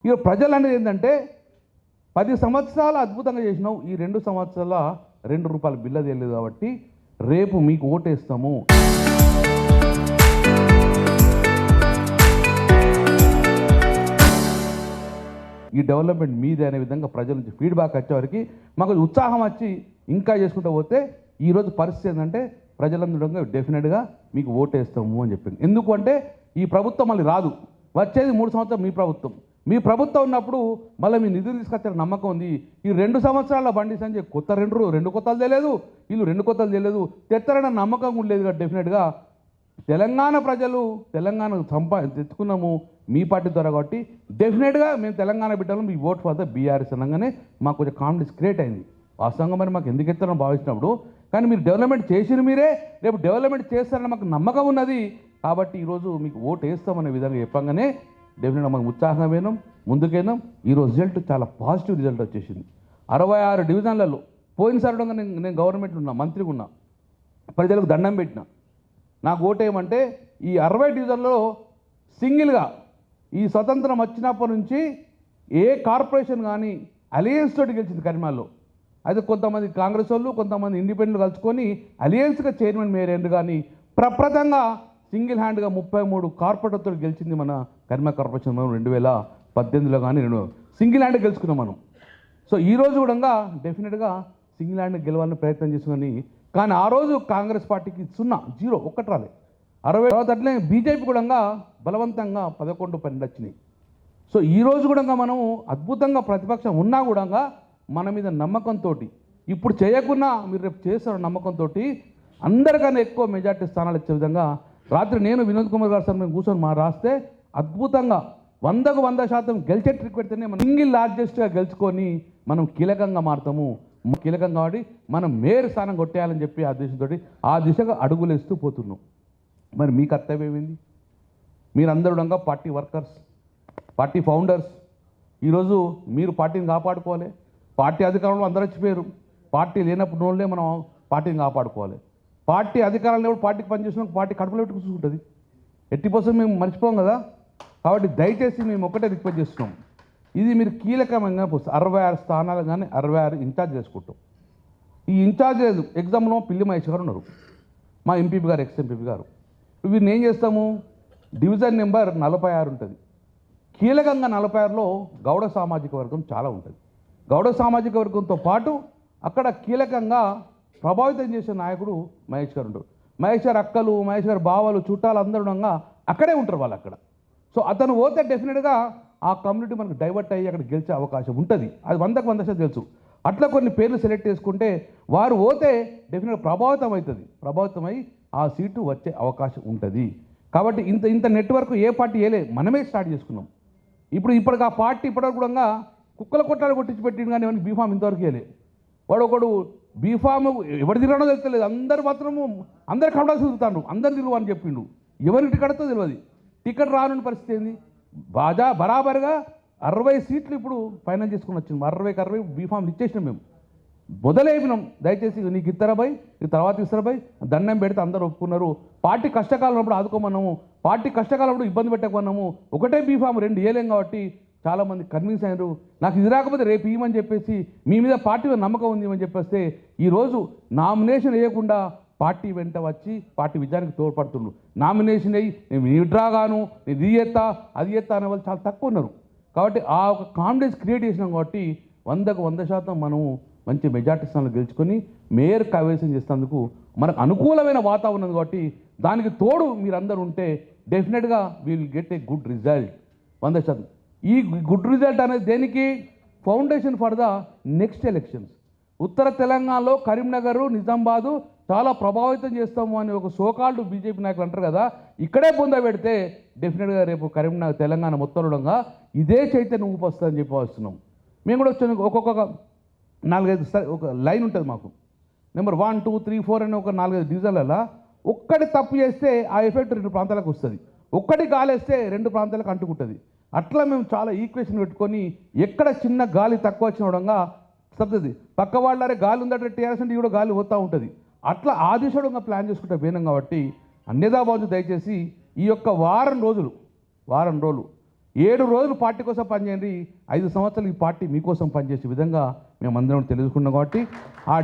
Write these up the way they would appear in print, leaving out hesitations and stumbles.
ఇక ప్రజలు అనేది ఏంటంటే 10 సంవత్సరాలు అద్భుతంగా చేసినావు, ఈ 2 సంవత్సరాల ₹2 బిల్ల తెలియదు కాబట్టి రేపు మీకు ఓటేస్తాము. ఈ డెవలప్మెంట్ మీదే అనే విధంగా ప్రజల నుంచి ఫీడ్బ్యాక్ వచ్చేవారికి మాకు ఉత్సాహం వచ్చి ఇంకా చేసుకుంటూ పోతే ఈరోజు పరిస్థితి ఏంటంటే ప్రజలందరూ డెఫినెట్గా మీకు ఓటేస్తాము అని చెప్పింది. ఎందుకు అంటే ఈ ప్రభుత్వం మళ్ళీ రాదు, వచ్చేది 3 సంవత్సరాలు మీ ప్రభుత్వం. మీ ప్రభుత్వం ఉన్నప్పుడు మళ్ళీ మీ నిధులు తీసుకొచ్చే నమ్మకం ఉంది. ఈ 2 సంవత్సరాల బండి సంజయ్ కొత్త రెండు కొత్తలు తెలియదు, వీళ్ళు 2 కొత్తలు తెలియదు, తెత్తరన్న నమ్మకం ఉండలేదు కదా. డెఫినెట్గా తెలంగాణ ప్రజలు తెలంగాణ తెచ్చుకున్నాము మీ పార్టీ ద్వారా కాబట్టి డెఫినెట్గా మేము తెలంగాణ బిడ్డలు మీ ఓట్ ఫర్ ద బీఆర్ఎస్ అనగానే మాకు కొంచెం కాన్ఫిడెన్స్ క్రియేట్ అయింది. వాస్తవంగా మరి మాకు ఎందుకు ఎత్తారని భావించినప్పుడు, కానీ మీరు డెవలప్మెంట్ చేసిన మీరే రేపు డెవలప్మెంట్ చేస్తారని మాకు నమ్మకం ఉన్నది కాబట్టి ఈరోజు మీకు ఓటు వేస్తామనే విధంగా చెప్పంగానే డెఫినెట్గా మాకు ఉత్సాహంగా పోయినాం, ముందుకైనాం. ఈరోజు రిజల్ట్ చాలా పాజిటివ్ రిజల్ట్ వచ్చేసింది. 66 డివిజన్లలో పోయినసారి నేను గవర్నమెంట్లో ఉన్నా, మంత్రిగా ఉన్నా, ప్రజలకు దండం పెట్టిన. నాకు ఓటేయమంటే ఈ 60 డివిజన్లలో సింగిల్గా ఈ స్వతంత్రం వచ్చినప్పటి నుంచి ఏ కార్పొరేషన్ కానీ అలయన్స్ తోటి గెలిచింది కరీంనగర్లో. అయితే కొంతమంది కాంగ్రెస్ వాళ్ళు, కొంతమంది ఇండిపెండెంట్ కలుసుకొని అలయన్స్గా చైర్మన్ మేయర్ ఎండు కానీ ప్రప్రదంగా సింగిల్ హ్యాండ్గా 33 కార్పొరేటర్తో గెలిచింది మన కరీంనగర్ కార్పొరేషన్. మనం 2018లో కానీ సింగిల్ హ్యాండ్ గెలుచుకున్నాం మనం. సో ఈరోజు కూడా డెఫినెట్గా సింగిల్ హ్యాండ్ గెలవాలని ప్రయత్నం చేసుకుని, కానీ ఆ రోజు కాంగ్రెస్ పార్టీకి 0 ఒక్కటి రాలే. 60 తర్వాత అట్లే బీజేపీ కూడా బలవంతంగా 11, 12 వచ్చినాయి. సో ఈరోజు కూడా మనం అద్భుతంగా ప్రతిపక్షం ఉన్నా కూడా మన మీద నమ్మకంతో ఇప్పుడు చేయకున్నా మీరు రేపు చేస్తారు నమ్మకంతో అందరికన్నా ఎక్కువ మెజార్టీ స్థానాలు ఇచ్చే విధంగా రాత్రి నేను వినోద్ కుమార్ గారు సార్ మేము కూర్చొని రాస్తే అద్భుతంగా 100కు 100% గెలిచే ట్రిక్ పెడితేనే మనం సింగిల్ లార్జెస్ట్గా గెలుచుకొని మనం కీలకంగా మారుతాము. కీలకం కాబట్టి మనం మేయర్ స్థానం కొట్టేయాలని చెప్పి ఆ దేశంతో ఆ దిశగా అడుగులేస్తూ పోతున్నాం. మరి మీ కర్తవ్యం ఏంది? మీరందరూ పార్టీ వర్కర్స్, పార్టీ ఫౌండర్స్. ఈరోజు మీరు పార్టీని కాపాడుకోవాలి. పార్టీ అధికారంలో అందరూ వచ్చిపోయారు, పార్టీ లేనప్పుడు వాళ్ళే మనం పార్టీని కాపాడుకోవాలి. పార్టీ అధికారంలో లేనప్పుడు పార్టీకి పనిచేసిన పార్టీ కడుపులో పెట్టుకు చూసుకుంటుంది. 80% మేము మర్చిపోం కదా. కాబట్టి దయచేసి మేము ఒకటే రిక్వెస్ట్ చేస్తున్నాం, ఇది మీరు కీలకమైన 66 స్థానాలు కానీ 66 ఇన్ఛార్జ్ చేసుకుంటాం. ఈ ఇన్ఛార్జ్ ఎగ్జామ్లో పిల్లి మహేష్ గారు ఉన్నారు, మా ఎంపీపీ గారు, ఎక్స్ ఎంపీపీ గారు. వీరిని ఏం చేస్తాము, డివిజన్ నెంబర్ 46 ఉంటుంది. కీలకంగా 46లో గౌడ సామాజిక వర్గం చాలా ఉంటుంది. గౌడ సామాజిక వర్గంతో పాటు అక్కడ కీలకంగా ప్రభావితం చేసే నాయకుడు మహేష్ గారు ఉంటారు. మహేష్ గారు అక్కలు, మహేష్ గారు బావలు, చుట్టాలు అందరూ అక్కడే ఉంటారు వాళ్ళు అక్కడ. సో అతను పోతే డెఫినెట్గా ఆ కమ్యూనిటీ మనకు డైవర్ట్ అయ్యి అక్కడ గెలిచే అవకాశం ఉంటుంది. అది 100కు 100% తెలుసు. అట్లా కొన్ని పేర్లు సెలెక్ట్ చేసుకుంటే వారు పోతే డెఫినెట్గా ప్రభావితమై ఆ సీటు వచ్చే అవకాశం ఉంటుంది. కాబట్టి ఇంత నెట్వర్క్ ఏ పార్టీ వేయలే, మనమే స్టార్ట్ చేసుకున్నాం. ఇప్పటికి ఆ పార్టీ ఇప్పటివరకు కూడా కుక్కల కొట్టాలు కొట్టించి పెట్టింది, కానీ ఎవరికి బీఫామ్ ఇంతవరకు వేయలే. వాడు ఒకడు బీఫామ్ ఎవరు తిరగడో తెలుస్తలేదు, అందరు మాత్రము అందరు కవడాల్సి తిరుగుతాను, అందరు తిరుగు అని చెప్పిండు. ఎవరికి టికెట్తో తెలియదు. టికెట్ రానున్న పరిస్థితి ఏంది, బరాబర్గా 60 సీట్లు ఇప్పుడు ఫైనల్ చేసుకుని వచ్చింది. 60కి 60 బీఫామ్లు ఇచ్చేసినాం మేము, మొదలైపోయినాం. దయచేసి నీకు ఇస్తారాబాయ్, నీకు తర్వాత ఇస్తారాబాయ్ దండం పెడితే అందరూ ఒప్పుకున్నారు. పార్టీ కష్టకాలం ఉన్నప్పుడు ఆదుకోమన్నాము, పార్టీ కష్టకాలం ఉన్నప్పుడు ఇబ్బంది పెట్టకున్నాము. ఒకటే బీఫామ్ 2 వేయలేం కాబట్టి చాలామంది కన్విన్స్ అయ్యారు. నాకు ఇది రాకపోతే రేపు ఇవ్వమని చెప్పేసి మీ మీద పార్టీలో నమ్మకం ఉంది అని చెప్పేస్తే ఈరోజు నామినేషన్ వేయకుండా పార్టీ వెంట వచ్చి పార్టీ విజయానికి తోడ్పడుతున్నారు. నామినేషన్ అయ్యి నేను విత్డ్రా గాను, నేను ఇది చేస్తా అది చేస్తా అనే వాళ్ళు చాలా తక్కువ ఉన్నారు. కాబట్టి ఆ ఒక కాన్ఫిడెన్స్ క్రియేట్ చేసినాం కాబట్టి 100కు 100% మనము మంచి మెజార్టీ స్థానాలు గెలుచుకొని మేయర్ కైవసం చేసేందుకు మనకు అనుకూలమైన వాతావరణం కాబట్టి దానికి తోడు మీరందరూ ఉంటే definitely will get a good result 100%. ఈ గుడ్ రిజల్ట్ అనేది దేనికి foundation for the next elections. ఉత్తర తెలంగాణలో కరీంనగర్, నిజామాబాదు చాలా ప్రభావితం చేస్తాము అని ఒక సోకాల్డ్ బీజేపీ నాయకులు అంటారు కదా, ఇక్కడే పొందబెడితే డెఫినెట్గా రేపు కరీంనగర్ తెలంగాణ మొత్తంలో ఇదే చైతన్యం ఊపొస్తుందని చెప్పి వస్తున్నాం. మేము కూడా వచ్చాను. ఒక్కొక్క 4-5 ఒక లైన్ ఉంటుంది మాకు, నెంబర్ 1, 2, 3, 4 అని ఒక 4-5 డివిజన్లలో ఒక్కటి తప్పు చేస్తే ఆ ఎఫెక్ట్ 2 ప్రాంతాలకు వస్తుంది, ఒక్కటి గాలేస్తే 2 ప్రాంతాలకు అంటుకుంటుంది. అట్లా మేము చాలా ఈక్వేషన్ పెట్టుకొని ఎక్కడ చిన్న గాలి తక్కువ వచ్చిన సబ్సిడీ పక్క వాళ్ళరే గాలి ఉందంటే టీఆర్ఎస్ అంటే కూడా గాలి పోతూ ఉంటుంది. అట్లా ఆ దిశగా ప్లాన్ చేసుకుంటే పోయినాం కాబట్టి అన్యదా బాజు దయచేసి ఈ యొక్క వారం రోజులు 7 రోజులు పార్టీ కోసం పనిచేయండి, 5 సంవత్సరాలు ఈ పార్టీ మీకోసం పనిచేసే విధంగా మేమందరం తెలుసుకున్నాం. కాబట్టి ఆ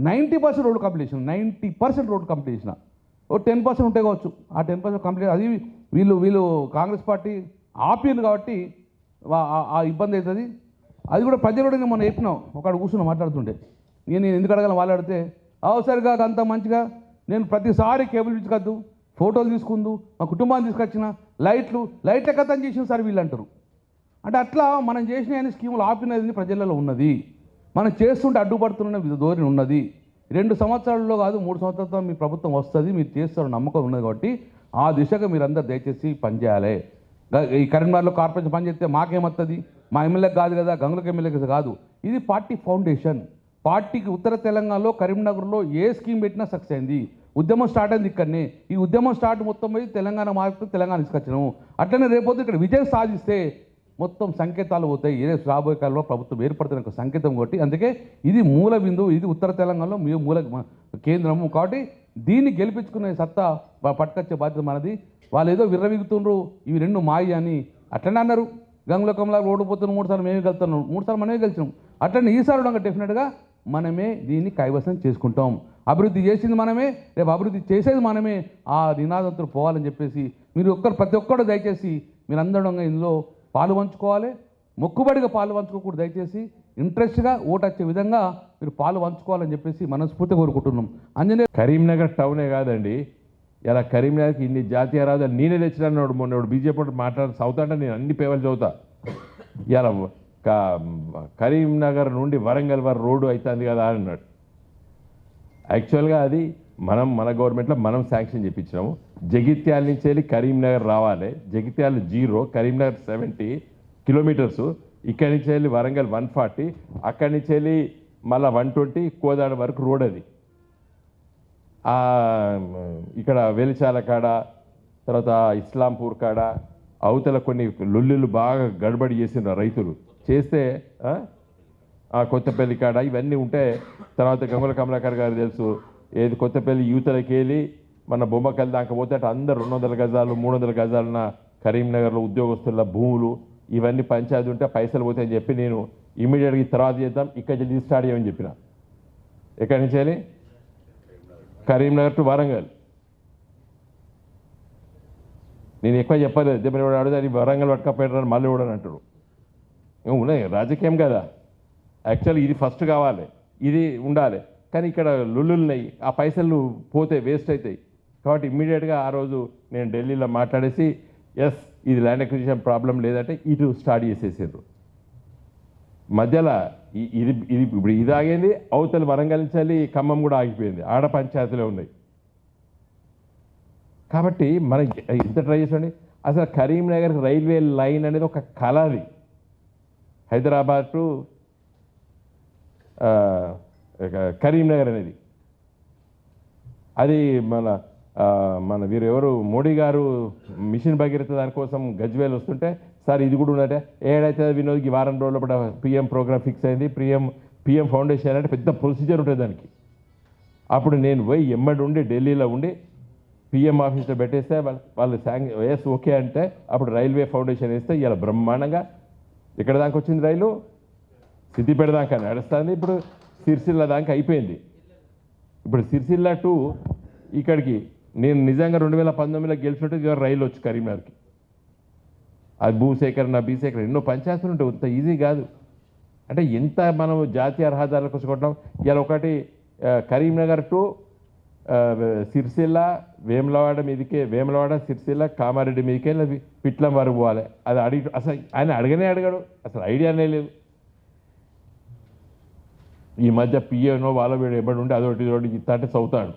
90% రోడ్ కంప్లీషన్, 90% రోడ్ కంప్లీషన్, ఓ 10% ఉంటే కావచ్చు. ఆ 10% కంప్లీట్ అది వీళ్ళు కాంగ్రెస్ పార్టీ ఆపిరు కాబట్టి ఆ ఇబ్బంది అవుతుంది. అది కూడా ప్రజలు కూడా మనం చెప్పినాం, ఒకడు కూర్చుని మాట్లాడుతుంటే నేను ఎందుకు అడగాలి, వాళ్ళు అడిగితే అవసరిగా అంత మంచిగా నేను ప్రతిసారి కేబుల్ ఇచ్చుకద్దు, ఫోటోలు తీసుకుందు, మా కుటుంబాన్ని తీసుకొచ్చిన లైట్ల కథం చేసిన సార్ వీళ్ళు అంటారు. అంటే అట్లా మనం చేసిన అన్ని స్కీములు ఆపినది ప్రజలలో ఉన్నది, మనం చేస్తుంటే అడ్డుపడుతున్న ధోరణి ఉన్నది. 2 సంవత్సరాల్లో కాదు 3 సంవత్సరాలతో మీ ప్రభుత్వం వస్తుంది, మీరు చేస్తారు నమ్మకం ఉన్నది. కాబట్టి ఆ దిశగా మీరందరూ దయచేసి పనిచేయాలి. ఈ కరీంనగర్లో కార్పొరేషన్ పనిచేస్తే మాకేమవుతుంది, మా ఎమ్మెల్యేకి కాదు కదా, గంగులకు ఎమ్మెల్యేకి కాదు. ఇది పార్టీ ఫౌండేషన్. పార్టీకి ఉత్తర తెలంగాణలో కరీంనగర్లో ఏ స్కీమ్ పెట్టినా సక్సెస్ అయింది. ఉద్యమం స్టార్ట్ అయింది ఇక్కడనే. ఈ ఉద్యమం స్టార్ట్ మొత్తం పోయి తెలంగాణ మార్పు తెలంగాణ తీసుకొచ్చినాము. అట్లనే రేపొద్దు ఇక్కడ విజయం సాధిస్తే మొత్తం సంకేతాలు పోతాయి. ఏదో రాబోయే కాలంలో ప్రభుత్వం ఏర్పడుతున్న ఒక సంకేతం కొట్టి, అందుకే ఇది మూల బిందువు, ఇది ఉత్తర తెలంగాణలో మూల కేంద్రము. కాబట్టి దీన్ని గెలిపించుకునే సత్తా పట్టుకొచ్చే బాధ్యత మనది. వాళ్ళు ఏదో విర్రవిగుతుండ్రు ఇవి 2 మాయి అని అట్లనే అన్నారు. గంగుల కమలా ఓడిపోతున్నాం 3 సార్లు మేమే గెలుతున్నాం, 3 సార్లు మనమే గెలిచినాం. అట్లనే ఈసారి డెఫినెట్గా మనమే దీన్ని కైవసం చేసుకుంటాం. అభివృద్ధి చేసింది మనమే, రేపు అభివృద్ధి చేసేది మనమే. ఆ నినాదంతో పోవాలని చెప్పేసి మీరు ప్రతి ఒక్కరు దయచేసి మీరందరం ఇందులో పాలు పంచుకోవాలి. మొక్కుబడిగా పాలు పంచుకోకూడదు. దయచేసి ఇంట్రెస్ట్గా ఓటు వచ్చే విధంగా మీరు పాలు పంచుకోవాలని చెప్పేసి మనస్ఫూర్తిగా కోరుకుంటున్నాం. అంజనే కరీంనగర్ టౌనే కాదండి, ఇలా కరీంనగర్కి ఇన్ని జాతీయ రహదారులు నేనే తెచ్చినాడు. మొన్న బీజేపీ మాట్లాడి చదువుతాంటే నేను అన్ని పేపర్లు చదువుతా. ఇలా కరీంనగర్ నుండి వరంగల్ వరకు రోడ్డు అవుతుంది కదా అన్నాడు. యాక్చువల్గా అది మన గవర్నమెంట్లో మనం శాంక్షన్ చేయించినాము. జగిత్యాల నుంచి వెళ్ళి కరీంనగర్ రావాలి. జగిత్యాల 0, కరీంనగర్ 70 కిలోమీటర్సు. ఇక్కడి నుంచి వెళ్ళి వరంగల్ 140, అక్కడి నుంచి వెళ్ళి మళ్ళీ 120 కోదాడ వరకు రోడ్. అది ఇక్కడ వెలిచాల కాడ, తర్వాత ఇస్లాంపూర్ కాడ అవతల కొన్ని లొల్లులు బాగా గడబడి చేసిన రైతులు చేస్తే కొత్తపల్లి కాడ ఇవన్నీ ఉంటే, తర్వాత గంగుల కమలాకర్ గారు తెలుసు, ఏది కొత్తపల్లి యూతలకి వెళ్ళి మన బొమ్మకల్లి దాకా పోతే అటు అందరు 200 గజాలు 300 గజాలున్న కరీంనగర్లో ఉద్యోగస్తుల భూములు ఇవన్నీ పంచాయతీ ఉంటే పైసలు పోతాయని చెప్పి నేను ఇమీడియట్గా తర్వాత చేద్దాం, ఇక్కడ నుంచి స్టార్ట్ చేయమని చెప్పిన. ఎక్కడి నుంచి వెళ్ళి కరీంనగర్ టు వరంగల్. నేను ఎక్కువ చెప్పలేదు, దెబ్బని కూడా అడిగితే వరంగల్ పట్టుకపోయారు మళ్ళీ కూడా అంటారు. ఉన్నాయి రాజకీయం కదా. యాక్చువల్లీ ఇది ఫస్ట్ కావాలి, ఇది ఉండాలి. కానీ ఇక్కడ లొల్లులున్నాయి, ఆ పైసలు పోతే వేస్ట్ అవుతాయి. కాబట్టి ఇమ్మీడియట్గా ఆ రోజు నేను ఢిల్లీలో మాట్లాడేసి ఇది ల్యాండ్ అక్విజిషన్ ప్రాబ్లం లేదంటే ఇటు స్టార్ట్ చేసేసారు. మధ్యలో ఇది ఇప్పుడు ఇది ఆగింది, అవతల వరంగల్ నుంచి ఖమ్మం కూడా ఆగిపోయింది, ఆడ పంచాయతీలో ఉన్నాయి. కాబట్టి మనం ఎంత ట్రై చేసండి. అసలు కరీంనగర్ రైల్వే లైన్ అనేది ఒక కళ. అది హైదరాబాద్ టు కరీంనగర్ అనేది అది మన వీరు ఎవరు మోడీ గారు మిషన్ భగీరథ దానికోసం గజ్వేల్ వస్తుంటే సార్ ఇది కూడా ఉన్నట్టే ఏడైతే వినోద్కి వారం రోజుల పాటు పిఎం ప్రోగ్రామ్ ఫిక్స్ అయింది. పిఎం ఫౌండేషన్ అంటే పెద్ద ప్రొసీజర్ ఉంటుంది దానికి. అప్పుడు నేను పోయి ఎమ్మడి ఉండి ఢిల్లీలో ఉండి పిఎం ఆఫీస్లో పెట్టేస్తే వాళ్ళు ఓకే అంటే అప్పుడు రైల్వే ఫౌండేషన్ వేస్తే ఇలా బ్రహ్మాండంగా ఎక్కడ దాకా వచ్చింది రైలు, సిద్దిపేట దాకా నడుస్తుంది. ఇప్పుడు సిరిసిల్ల దాకా అయిపోయింది. ఇప్పుడు సిరిసిల్ల టు ఇక్కడికి నేను నిజంగా 2019లో గెలిచినట్టు రైలు వచ్చి కరీంనగర్కి. అది భూసేకరణ బీసేకరణ ఎన్నో పంచాయతీలు ఉంటాయి, అంత ఈజీ కాదు. అంటే ఎంత మనం జాతీయ రహదారుల కోసం కొట్టాం. ఇలా ఒకటి కరీంనగర్ టు సిరిసిల్ల వేములవాడ మీదకే, వేములవాడ సిరిసిల్ల కామారెడ్డి మీదకే పిట్లం వరకు పోవాలి. అది అడిగి అసలు ఆయన అడగడు, అసలు ఐడియానే లేదు. ఈ మధ్య పిఏనో వాళ్ళ వీడు ఎప్పుడు ఉంటే అదొకటి ఇస్తా అంటే చదువుతాడు.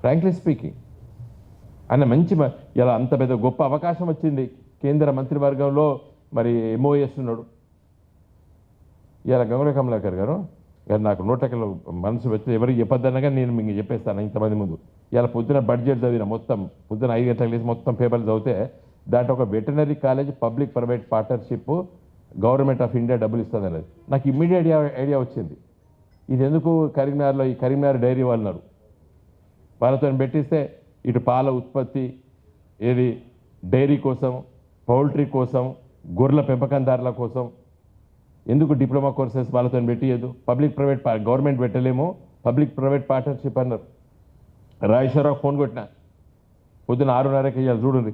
ఫ్రాంక్లీ స్పీకింగ్ ఆయన మంచి ఇలా అంత పెద్ద గొప్ప అవకాశం వచ్చింది. కేంద్ర మంత్రివర్గంలో మరి ఎంఓఎస్ ఉన్నాడు. ఇలా గంగుల కమలాకర్ గారు నాకు నోటకలు మనసు పెట్టి ఎవరికి చెప్పొద్దనగా నేను మీకు చెప్పేస్తాను ఇంతమంది ముందు. ఇలా పొద్దున బడ్జెట్ చదివిన మొత్తం పొద్దున 5 గంటలకు లేసి మొత్తం పేపర్లు చదివితే దాంట్లో ఒక veterinary college public private partnership government of India డబ్బులు ఇస్తుంది అనేది నాకు ఇమ్మీడియట్ ఐడియా వచ్చింది. ఇది ఎందుకు కరీంనగర్లో ఈ కరీంనగర్ డైరీ వాళ్ళన్నారు, వాళ్ళతో పెట్టిస్తే ఇటు పాల ఉత్పత్తి ఏది డైరీ కోసం పౌల్ట్రీ కోసం, గొర్రెల పెంపకందారుల కోసం ఎందుకు డిప్లొమా కోర్సెస్ వాళ్ళతో పెట్టియదు? గవర్నమెంట్ పెట్టలేమో, పబ్లిక్ ప్రైవేట్ పార్ట్నర్షిప్ అన్నారు. రాజేశ్వరరావు ఫోన్ కొట్టిన పొద్దున 6:30కి ఇవాళ చూడండి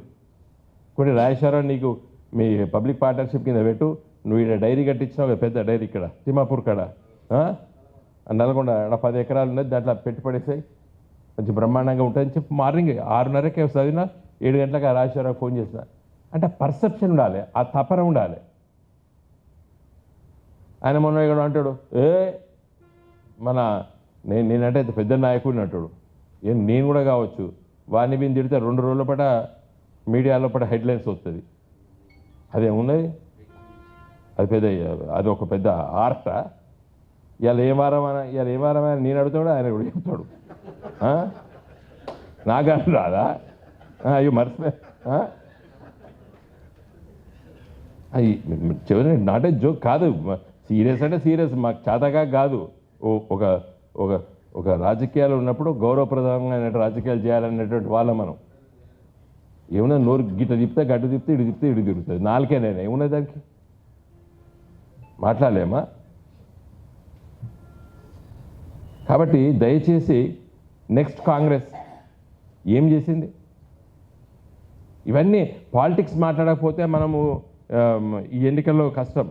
కొన్ని, రాజేశ్వరరావు నీకు మీ పబ్లిక్ పార్ట్నర్షిప్ కింద పెట్టు, నువ్వు ఇక్కడ డైరీ కట్టించినావు కదా, పెద్ద డైరీ ఇక్కడ తిమ్మాపూర్ కాడ, నల్గొండ 10 ఎకరాలు ఉన్నది, దాంట్లో పెట్టి పడేసాయి, కొంచెం బ్రహ్మాండంగా ఉంటుందని చెప్పి మార్నింగ్ 6:30కే చదివిన 7 గంటలకు ఆ రాజేశ్వరరావు ఫోన్ చేసిన. అంటే పర్సెప్షన్ ఉండాలి, ఆ తపన ఉండాలి. ఆయన మొన్న ఇక్కడ అంటాడు, నేనంటే పెద్ద నాయకుడిని అంటాడు. నేను కూడా కావచ్చు, వాడిని బిని తిడితే 2 రోజుల పాట మీడియాలో పాట హెడ్లైన్స్ వస్తుంది. అదేమున్నది, అది ఒక పెద్ద ఆర్ట. ఇవాళ ఏ వారం నేను అడుగుతాడు, ఆయన కూడా చెప్తాడు. నాకని రాదా? అయ్యో మర్చిపోయి చివరి నాటే జోక్ కాదు, సీరియస్ అంటే సీరియస్, మాకు చేతగా కాదు. ఒక ఒక ఒక రాజకీయాలు ఉన్నప్పుడు గౌరవప్రదంగా రాజకీయాలు చేయాలనేటువంటి వాళ్ళం మనం. ఏమన్నా నోరు గిట్ట తిప్పితే గడ్డు తిప్పితే ఇటు తిప్పితే ఇటు తిరుగుతుంది, నాలుకేనైనా ఏమున్నది దానికి? మాట్లాడలేమా? కాబట్టి దయచేసి నెక్స్ట్ కాంగ్రెస్ ఏం చేసింది? ఇవన్నీ పాలిటిక్స్ మాట్లాడకపోతే మనము ఈ ఎన్నికల్లో కష్టం.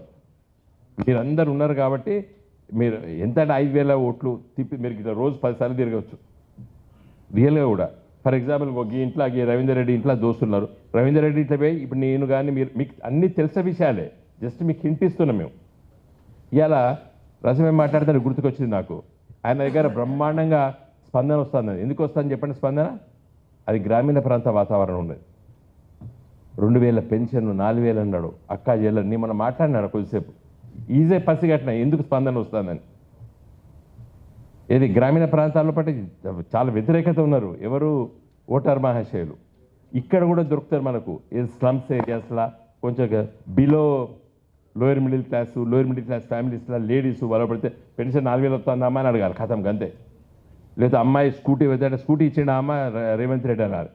మీరందరూ ఉన్నారు కాబట్టి మీరు ఎంత 5,000 ఓట్లు తిప్పి మీరు ఇట్లా రోజు 10 సార్లు తిరగవచ్చు రియల్గా కూడా. ఫర్ ఎగ్జాంపుల్ ఈ ఇంట్లో రవీందర్ రెడ్డి ఇంట్లో దోస్తున్నారు, రవీందర్ రెడ్డి ఇట్లా పోయి ఇప్పుడు నేను కానీ మీకు అన్నీ తెలిసిన విషయాలే, జస్ట్ మీకు హింట్ ఇస్తున్నాం మేము. ఇవాళ రసమే మాట్లాడితే గుర్తుకొచ్చింది నాకు, ఆయన దగ్గర బ్రహ్మాండంగా స్పందన వస్తుంది. ఎందుకు వస్తుందని చెప్పండి స్పందన? అది గ్రామీణ ప్రాంత వాతావరణం ఉన్నది. 2,000 పెన్షన్, 4,000 అన్నాడు. అక్క చెల్లెని మనం మాట్లాడినాడు కొద్దిసేపు, ఈజీ పసిగట్టిన ఎందుకు స్పందన వస్తుందని. ఏది గ్రామీణ ప్రాంతాల్లో పట్టి చాలా వ్యతిరేకత ఉన్నారు ఎవరు? ఓటర్ మహాశయులు. ఇక్కడ కూడా దొరుకుతారు మనకు, ఏది స్లమ్స్ ఏరియాస్లా కొంచెం బిలో లోయర్ మిడిల్ క్లాస్ ఫ్యామిలీస్లా లేడీస్ వాళ్ళ పడితే పెన్షన్ 4,000 వస్తుందమ్మా అని అడగాలి, కథం గంతే. లేదా అమ్మాయి స్కూటీ వెళ్తే స్కూటీ ఇచ్చిండ అమ్మ రేవంత్ రెడ్డి అన్నారు.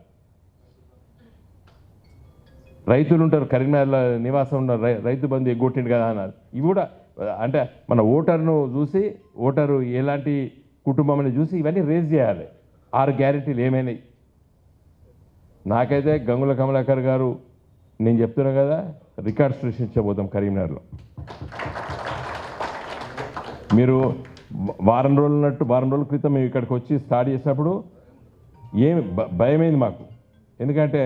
రైతులు ఉంటారు, కరీంనగర్లో నివాసం ఉన్నారు, రైతు బంధు ఎగ్గొట్టిండు కదా అన్నారు. ఇవి కూడా అంటే మన ఓటర్ను చూసి, ఓటరు ఎలాంటి కుటుంబం అని చూసి ఇవన్నీ రేజ్ చేయాలి. 6 గ్యారెంటీలు ఏమైనాయి? నాకైతే గంగుల కమలాకర్ గారు, నేను చెప్తున్నా కదా, రికార్డ్ సృష్టించబోతాం కరీంనగర్లో. మీరు వారం రోజుల క్రితం మేము ఇక్కడికి వచ్చి స్టార్ట్ చేసినప్పుడు ఏం భయమైంది మాకు. ఎందుకంటే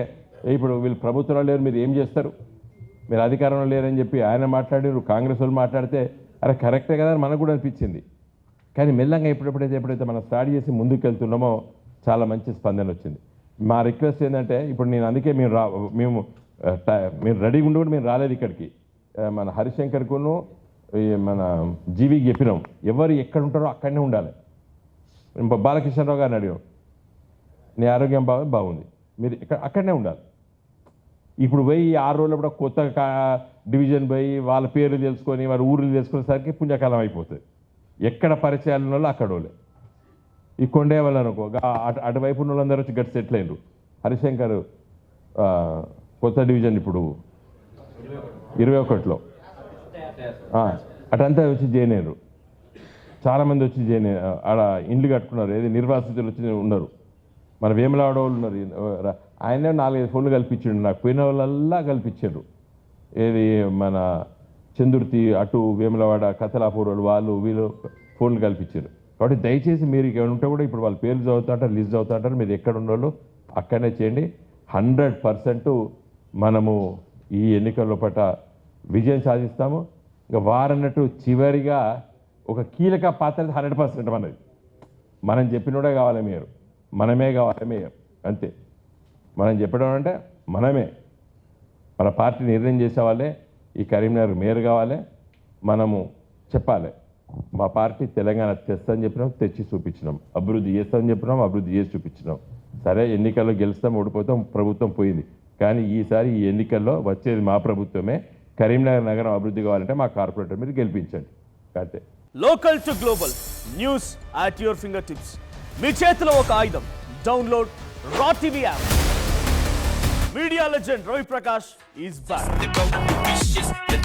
ఇప్పుడు వీళ్ళు ప్రభుత్వంలో లేరు, మీరు ఏం చేస్తారు, మీరు అధికారంలో లేరని చెప్పి ఆయన మాట్లాడారు, కాంగ్రెస్ వాళ్ళు మాట్లాడితే అరే కరెక్టే కదా అని మనకు కూడా అనిపించింది. కానీ మెల్లంగా ఎప్పుడైతే మనం స్టార్ట్ చేసి ముందుకు వెళ్తున్నామో చాలా మంచి స్పందన వచ్చింది. మా రిక్వెస్ట్ ఏంటంటే, ఇప్పుడు నేను అందుకే మీరు రెడీగా ఉండి కూడా మేము రాలేదు ఇక్కడికి. మన హరిశంకర్కును మన జీవికి చెప్పినాం, ఎవరు ఎక్కడ ఉంటారో అక్కడనే ఉండాలి. బాలకృష్ణరావు గారిని అడిగాం, నీ ఆరోగ్యం బాగుంది, మీరు అక్కడనే ఉండాలి. ఇప్పుడు పోయి 6 రోజులు కూడా కొత్త డివిజన్ పోయి వాళ్ళ పేర్లు తెలుసుకొని వాళ్ళ ఊర్లు తెలుసుకునేసరికి పుణ్యకాలం అయిపోతుంది. ఎక్కడ పరిచయాలు ఉన్న వాళ్ళు అక్కడ వాళ్ళే. ఈ కొండే వాళ్ళు అనుకో, అటువైపు ఉన్న వాళ్ళందరూ వచ్చి గట్టి సెటిల్ అయినరు. హరిశంకర్ కొత్త డివిజన్ ఇప్పుడు 21లో అటంతా వచ్చి జాయిన్ అయ్యారు. చాలామంది వచ్చి జాయిన్ ఆడ ఇండ్లు కట్టుకున్నారు, ఏది నిర్వాసితులు వచ్చి ఉన్నారు. మన వేములవాడ వాళ్ళు ఉన్నారు, ఆయనే 4-5 ఫోన్లు కల్పించాడు నాకు, పోయిన వాళ్ళల్లా కల్పించాడు. ఏది మన చందుర్తి అటు వేములవాడ కతలాపూర్ వాళ్ళు వీళ్ళు ఫోన్లు కల్పించారు. కాబట్టి దయచేసి మీరు ఇక్కడ ఉంటే కూడా ఇప్పుడు వాళ్ళ పేర్లు చదువుతుంటారు, లిస్ట్ చదువుతుంటారు, మీరు ఎక్కడ ఉన్నోళ్ళు అక్కడనే చేయండి. 100% మనము ఈ ఎన్నికల్లో పట్ల విజయం సాధిస్తాము. ఇంకా వారన్నట్టు చివరిగా ఒక కీలక పాత్ర 100% మనది. మనం చెప్పినోడే కావాలి మీరు, మనమే కావాలి మీరు, అంతే. మనం చెప్పడం అంటే మనమే, మన పార్టీ నిర్ణయం చేసే వాళ్ళే ఈ కరీంనగర్ మేయర్ కావాలి. మనము చెప్పాలి, మా పార్టీ తెలంగాణ తెస్తామని చెప్పినాం, తెచ్చి చూపించినాం. అభివృద్ధి చేస్తామని చెప్పినాం, అభివృద్ధి చేసి చూపించినాం. సరే ఎన్నికల్లో గెలుస్తాం, ఓడిపోతాం, ప్రభుత్వం పోయింది. కానీ ఈసారి ఈ ఎన్నికల్లో వచ్చేది మా ప్రభుత్వమే. కరీంనగర్ నగరం అభివృద్ధి కావాలంటే మా కార్పొరేటర్ మీరు గెలిపించండి, అంతే. Local to global news at your finger tips. మీ చేతిలో ఒక ఆయుధం. డౌన్లోడ్ రా TV app. Media legend Ravi Prakash is back. The